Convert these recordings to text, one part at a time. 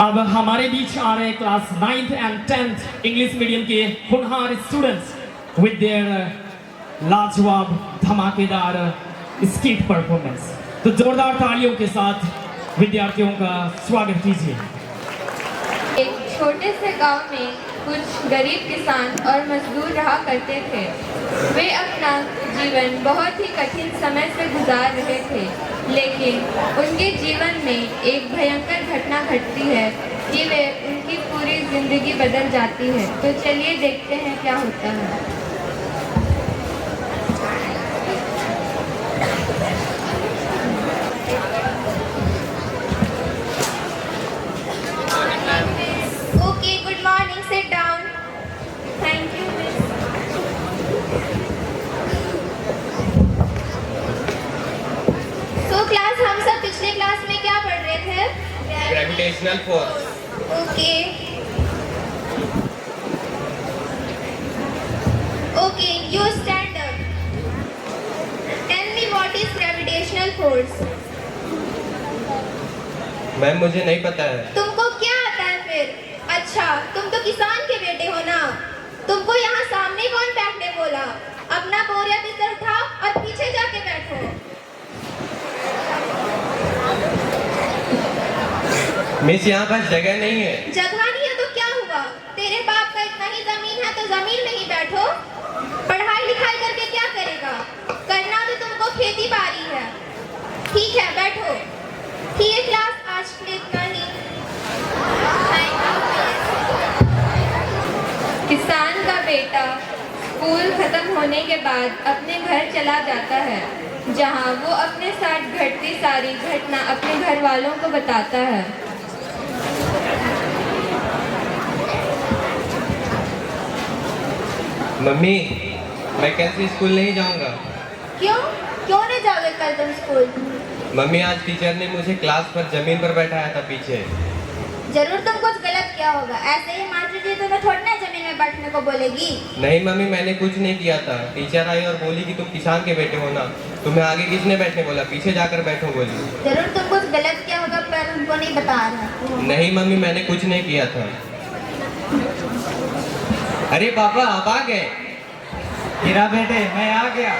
अब हमारे बीच आ रहे class 9th and 10th English medium के होनहार स्टूडेंट्स विद देयर लाजवाब धमाकेदार स्किट परफॉर्मेंस। तो जोरदार तालियों के साथ विद्यार्थियों का स्वागत कीजिए। एक छोटे से गांव में कुछ गरीब किसान और मजदूर रहा करते थे। वे अपना जीवन बहुत ही कठिन समय से गुजार रहे थे, लेकिन उनके जीवन में एक भयंकर घटना घटती है कि वे उनकी पूरी जिंदगी बदल जाती है। तो चलिए देखते हैं क्या होता है। Okay, good morning. Sit down. Thank you, miss. So class, हम सब पिछले क्लास में क्या पढ़ रहे थे? Gravitational force. Okay. Okay, you stand up. Tell me what is gravitational force? Ma'am मुझे नहीं पता है। तुमको क्या आता है फिर? अच्छा, तुम तो किसान के बेटे हो ना। तुमको यहाँ सामने कौन बैठने बोला? अपना बोरिया बिस्तर उठाओ और पीछे जाके बैठो। मिस यहाँ पर जगह नहीं है। जगह नहीं है तो क्या हुआ? तेरे बाप का इतना ही जमीन है तो जमीन में ही बैठो। पढ़ाई लिखाई करके क्या करेगा? करना तो तुमको खेती बाड़ी है। ठीक है, बैठो। ठीक है क्लास, आज के लिए इतना ही। किसान का बेटा स्कूल खत्म होने के बाद अपने घर चला जाता है, जहां वो अपने साथ घटती सारी घटना अपने घर वालों को बताता है। मम्मी, मैं कल से स्कूल नहीं जाऊँगा। क्यों? क्यों नहीं जाओगे कल तुम स्कूल? मम्मी, आज टीचर ने मुझे क्लास पर जमीन पर बैठाया था पीछे। जरूर तुम कुछ गलत किया होगा। ऐसे ही मास्टर जी तुम्हें थोड़ी ना जमीन में बैठने को बोलेगी। नहीं मम्मी, मैंने कुछ नहीं किया था। टीचर आई और बोली कि तुम किसान के बेटे हो ना, तुम्हें आगे किसने बैठने बोला? पीछे जाकर बैठो बोली। जरूर तुम कुछ गलत किया होगा पर उनको नहीं बता रहा। नहीं मम्मी, मैंने कुछ नहीं किया था। अरे पापा, आप आ गए? हीरा बेटे, मैं आ गया।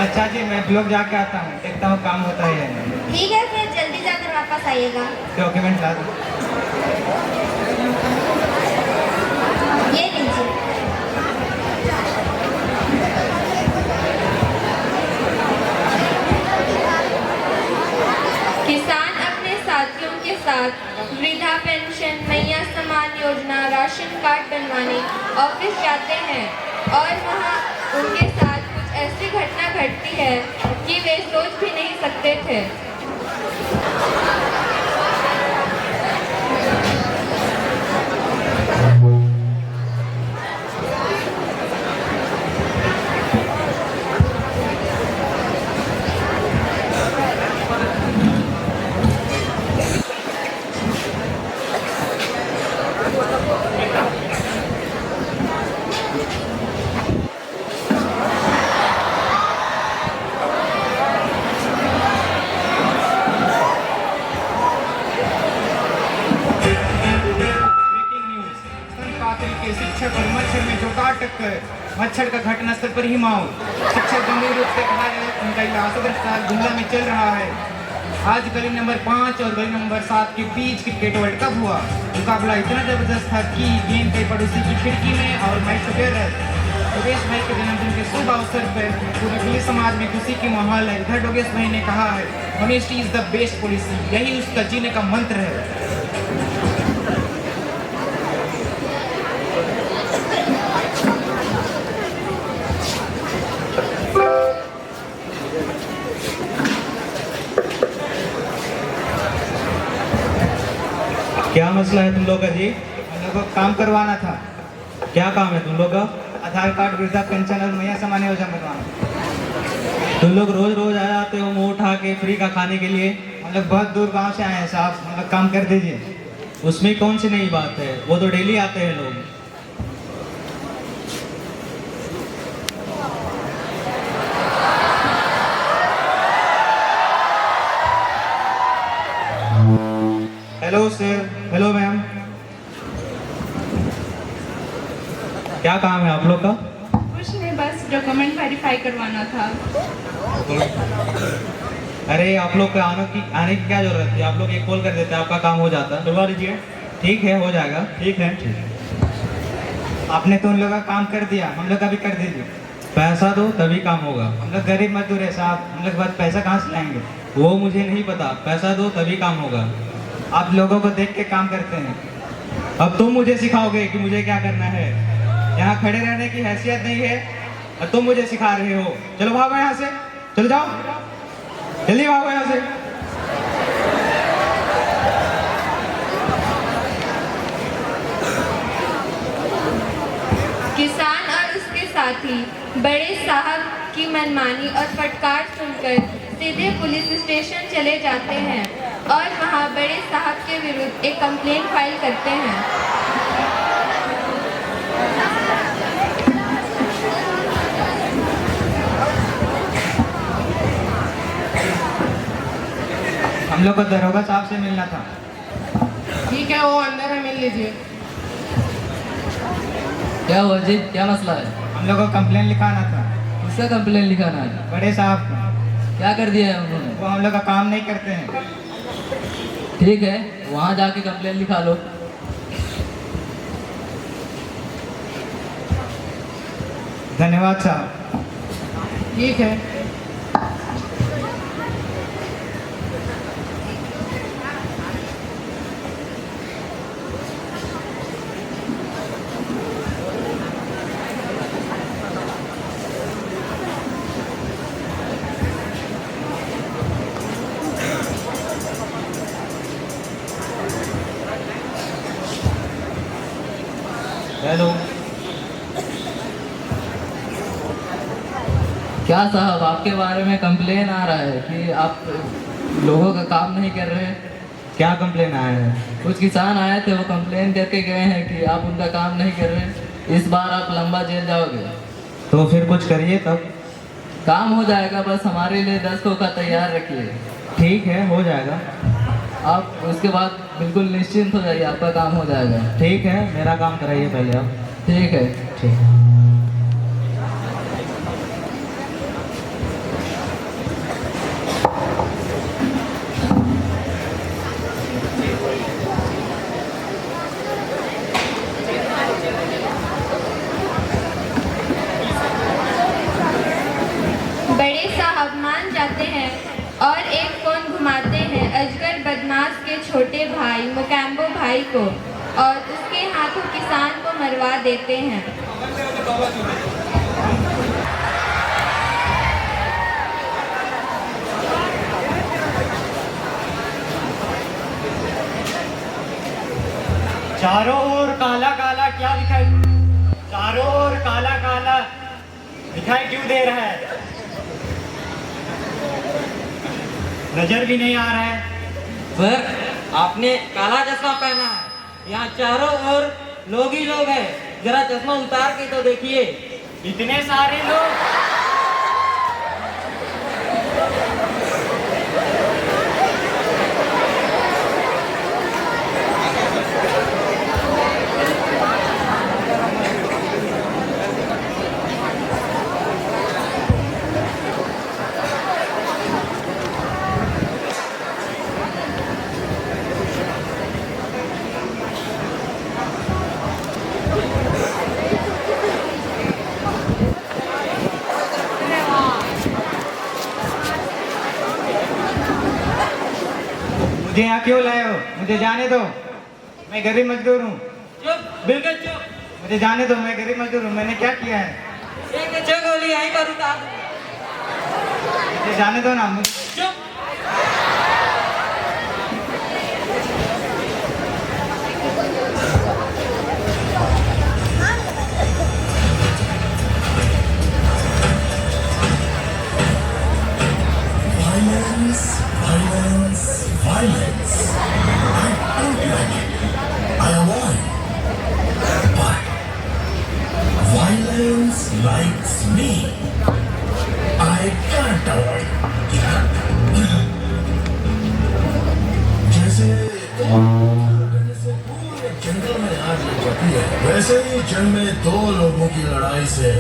अच्छा जी, मैं ब्लॉक जाके आता हूँ, देखता हूँ काम होता है या नहीं। ठीक है, फिर जल्दी जाकर वापस आइएगा। डॉक्यूमेंट ला दो। ये लीजिए। किसान अपने साथियों के साथ वृद्धा पेंशन, मैया समान योजना, राशन कार्ड बनवाने ऑफिस जाते हैं और वहाँ उनके साथ कुछ ऐसी घटना घटती है कि वे सोच भी नहीं सकते थे। Breaking news. स्तन कातिल के शिक्षक और मच्छर में जोरदार टक्कर, मच्छर का घटनास्थल पर ही मौत। शिक्षक गंभीर रूप से घायल है, उनका इलाज सदर अस्पताल गुमला में चल रहा है। आज गली नंबर 5 और गली नंबर 7 के बीच क्रिकेट वर्ल्ड कप हुआ। मुकाबला इतना जबरदस्त था कि गेंद के पड़ोसी की खिड़की में और मैच टुगेदर। योगेश भाई के जन्मदिन के शुभ अवसर पर पूरे पुलिस समाज में खुशी की माहौल है। इधर योगेश भाई ने कहा है, honesty is the best policy, यही उसका जीने का मंत्र है। क्या मसला है तुम लोग का जी? हम लोग को काम करवाना था। क्या काम है तुम लोग का? आधार कार्ड, वृद्धा पेंशन और मैया समान योजना बनवाना। तुम लोग रोज रोज आ जाते हो मुँह उठा के फ्री का खाने के लिए। हम लोग बहुत दूर गांव से आए हैं साहब, हम लोग काम कर दीजिए। उसमें कौन सी नई बात है, वो तो डेली आते हैं लोग। Hello sir, hello ma'am. क्या काम है आप लोग का? कुछ नहीं, बस डॉक्यूमेंट वेरीफाई करवाना था। अरे आप लोग को आने की क्या जरूरत थी? आप लोग एक कॉल कर देते, आपका काम हो जाता। करवा दीजिए। ठीक है, हो जाएगा। ठीक है। आपने तो उन लोगों का काम कर दिया, हम लोग का भी कर दीजिए। पैसा दो तभी काम होगा। हम लोग गरीब मजदूर है साहब, हम लोग के पास पैसा कहाँ से लाएंगे? वो मुझे नहीं पता, पैसा दो तभी काम होगा। आप लोगों को देख के काम करते हैं। अब तुम मुझे सिखाओगे कि मुझे क्या करना है? यहाँ खड़े रहने की हैसियत नहीं है और तुम मुझे सिखा रहे हो। चलो भागो यहाँ से, चलो जाओ, जल्दी भागो यहाँ से। किसान और उसके साथी बड़े साहब की मनमानी और फटकार सुनकर सीधे पुलिस स्टेशन चले जाते हैं और वहां बड़े साहब के विरुद्ध एक कंप्लेंट फाइल करते हैं। हम लोग को दरोगा साहब से मिलना था। ठीक है, वो अंदर है, मिल लीजिए। क्या हुआ जी, क्या मसला है? हम लोग को कंप्लेन लिखाना था किसका कंप्लेन लिखाना है? बड़े साहब का। क्या कर दिया है उन्होंने? वो हम लोग का काम नहीं करते हैं। ठीक है, वहाँ जाके कंप्लेन लिखा लो। धन्यवाद साहब। ठीक है। हेलो। क्या साहब, आपके बारे में कंप्लेन आ रहा है कि आप लोगों का काम नहीं कर रहे हैं। क्या कंप्लेन आया है? कुछ किसान आए थे, वो कंप्लेन करके गए हैं कि आप उनका काम नहीं कर रहे। इस बार आप लंबा जेल जाओगे। तो फिर कुछ करिए तब। काम हो जाएगा, बस हमारे लिए 10 खोखा तैयार रखिए। ठीक है, हो जाएगा। आप उसके बाद बिल्कुल निश्चिंत हो जाइए, आपका काम हो जाएगा। ठीक है, मेरा काम कराइए पहले आप। ठीक है। ठीक। बड़े साहब मान जाते हैं और एक फोन घुमाते हैं अजगर बदमाश के छोटे भाई मुकैम्बो भाई को और उसके हाथों किसान को मरवा देते हैं। चारों ओर काला काला क्या दिखाई? चारों ओर काला काला दिखाई क्यों दे रहा है? नजर भी नहीं आ रहा है। सर, आपने काला चश्मा पहना है। यहाँ चारों ओर लोग ही लोग हैं। जरा चश्मा उतार के तो देखिए। इतने सारे लोग। मुझे यहाँ क्यों लाए हो? मुझे जाने दो, मैं गरीब मजदूर हूँ। चुप, बिल्कुल चुप। मुझे जाने दो, मैं गरीब मजदूर हूँ। मैंने क्या किया है? एक छह गोली यहीं पर उतार। मुझे जाने दो ना। चुप। Violence. I don't like it. I avoid. But violence likes me. I can't avoid. जैसे पूरे जंगल में आग लग जाती है, वैसे ही जंग में दो लोगों की लड़ाई से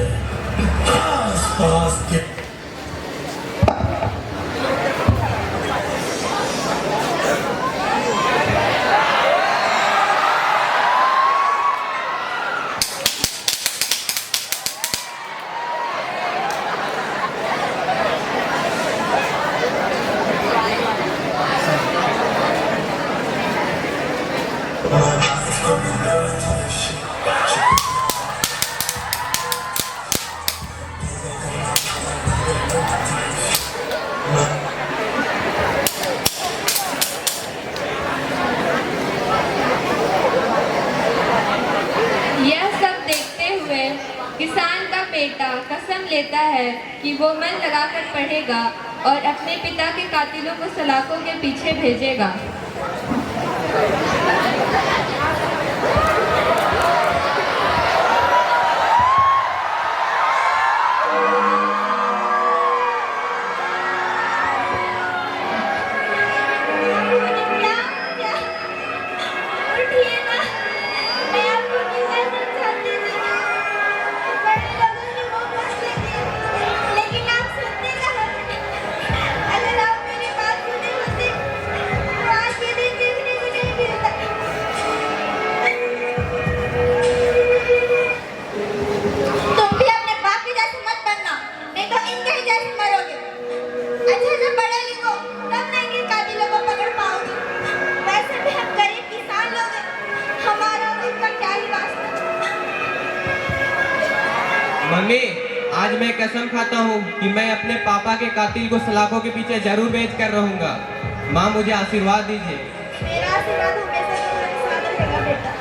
आस पास के यह सब देखते हुए किसान का बेटा कसम लेता है कि वो मन लगाकर पढ़ेगा और अपने पिता के कातिलों को सलाखों के पीछे भेजेगा। उठिए ना, मैं आपको कितना समझाती थी। बड़े लोगों ने वो बात की, लेकिन आप सुनते कहाँ? अगर आप मेरी बात सुने होते, तो आज ये दिन देखने को नहीं मिलता। तुम भी अपने बाप के जैसे मत बनना, नहीं तो इनके ही जैसे मरोगे। अच्छा से पढ़ो लिखो, तब ना इनके कातिलों को पकड़ पाओगे। वैसे भी हम गरीब किसान लोग हैं, हमारा और इनका क्या ही वास्ता। मम्मी, आज मैं कसम खाता हूँ कि मैं अपने पापा के कातिल को सलाखों के पीछे जरूर भेज कर रहूंगा। माँ, मुझे आशीर्वाद दीजिए। मेरा आशीर्वाद हमेशा तुम्हारे साथ रहेगा बेटा।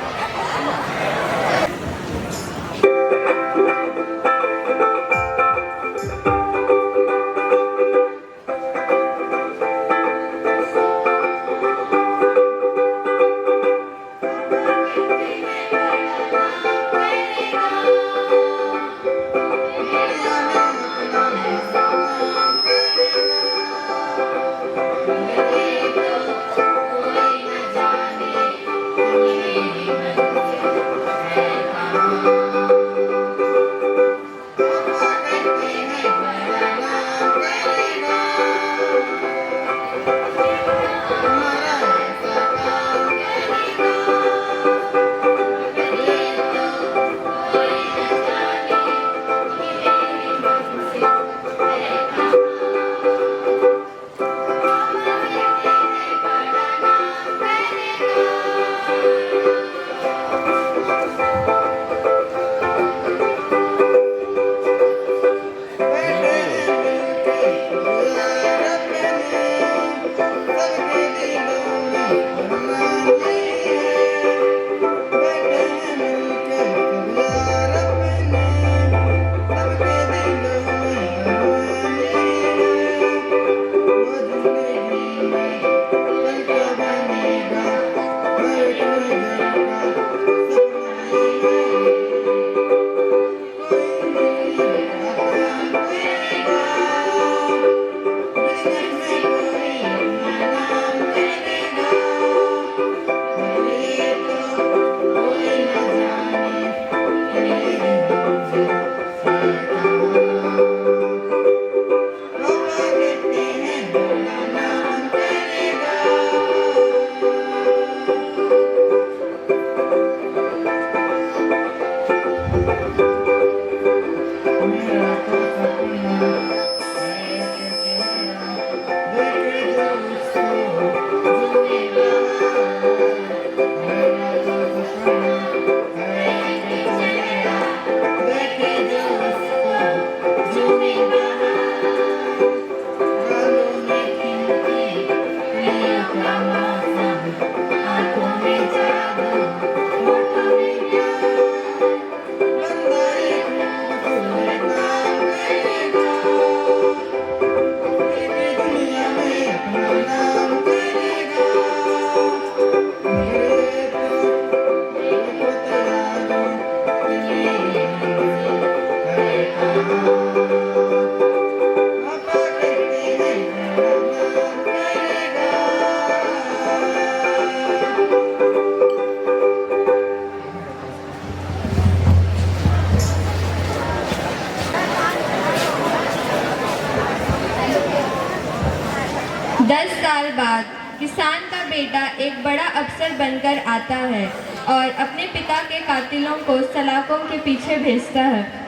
किसान का बेटा एक बड़ा अफसर बनकर आता है और अपने पिता के कातिलों को सलाखों के पीछे भेजता है।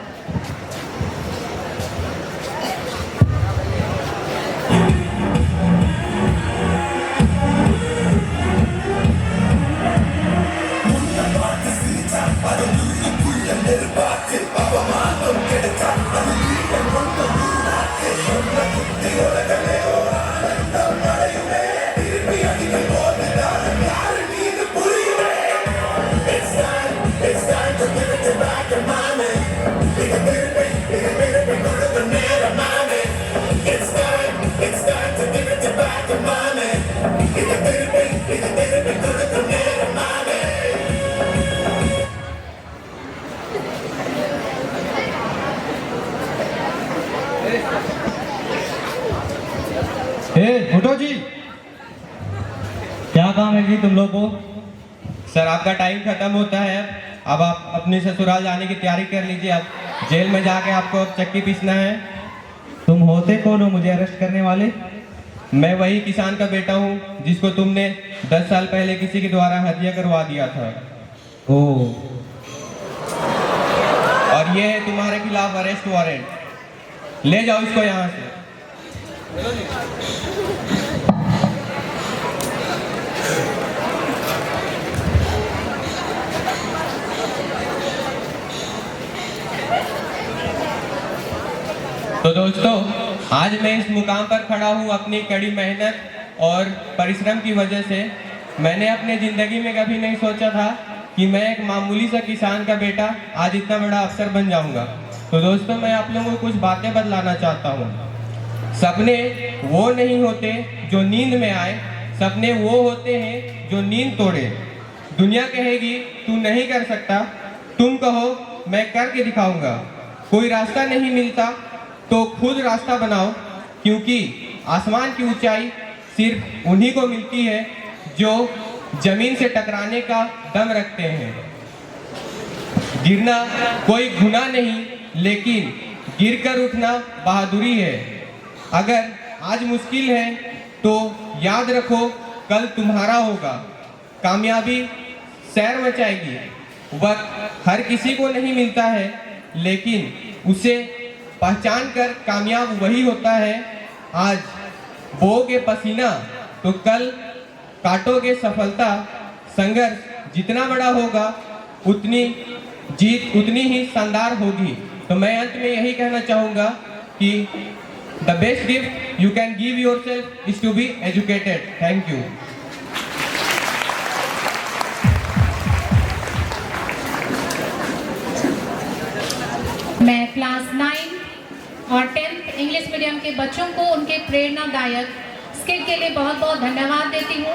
उठो जी। क्या काम है जी तुम लोग को? सर आपका टाइम खत्म होता है, अब आप अपने ससुराल जाने की तैयारी कर लीजिए। अब जेल में जाके आपको अब चक्की पीसना है। तुम होते कौन हो मुझे अरेस्ट करने वाले? मैं वही किसान का बेटा हूँ जिसको तुमने 10 साल पहले किसी के द्वारा हत्या करवा दिया था। ओह, और ये है तुम्हारे खिलाफ अरेस्ट वारंट। ले जाओ इसको यहाँ से। तो दोस्तों, आज मैं इस मुकाम पर खड़ा हूँ अपनी कड़ी मेहनत और परिश्रम की वजह से। मैंने अपने ज़िंदगी में कभी नहीं सोचा था कि मैं एक मामूली सा किसान का बेटा आज इतना बड़ा अफसर बन जाऊंगा। तो दोस्तों, मैं आप लोगों को कुछ बातें बतलाना चाहता हूँ। सपने वो नहीं होते जो नींद में आए, सपने वो होते हैं जो नींद तोड़े। दुनिया कहेगी तू नहीं कर सकता, तुम कहो मैं करके दिखाऊंगा। कोई रास्ता नहीं मिलता तो खुद रास्ता बनाओ, क्योंकि आसमान की ऊंचाई सिर्फ उन्हीं को मिलती है जो जमीन से टकराने का दम रखते हैं। गिरना कोई गुनाह नहीं, लेकिन गिरकर उठना बहादुरी है। अगर आज मुश्किल है तो याद रखो कल तुम्हारा होगा। कामयाबी सैर मचाएगी। वक्त हर किसी को नहीं मिलता है, लेकिन उसे पहचान कर कामयाब वही होता है। आज बोओगे पसीना तो कल काटोगे सफलता। संघर्ष जितना बड़ा होगा उतनी जीत उतनी ही शानदार होगी। तो मैं अंत में यही कहना चाहूँगा कि the best gift you can give yourself is to be educated. Thank you. मैं क्लास 9 और 10th इंग्लिश मीडियम के बच्चों को उनके प्रेरणादायक स्किट के लिए बहुत बहुत धन्यवाद देती हूँ।